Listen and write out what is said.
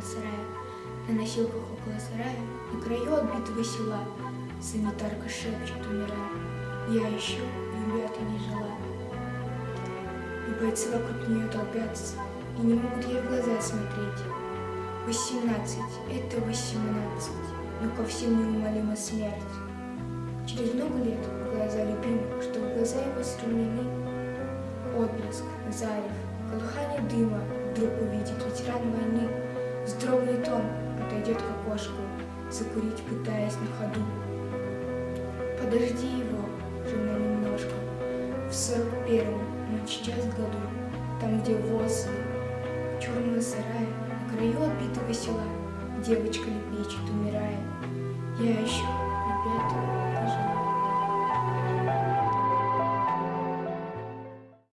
черного сарая. На носилках около сарая, на краю отбитого села, санитарка шепчет, умирая: я еще, ребята, не жила. И бойцы вокруг нее толпятся, и не могут ей в глаза смотреть. 18, это 18, но ко всем неумолима смерть. Через много лет в глаза любимых, что в глаза его стремлены, отблеск, зарев, колыхание дыма вдруг увидит ветеран войны. Вздрогнет он, подойдет к окошку, закурить пытаясь на ходу. Подожди его, жена, немножко, в 41-м, но сейчас году, там, где возле черного сарая, на краю отбитого села, девочка лепечет, умирая: я еще, ребята,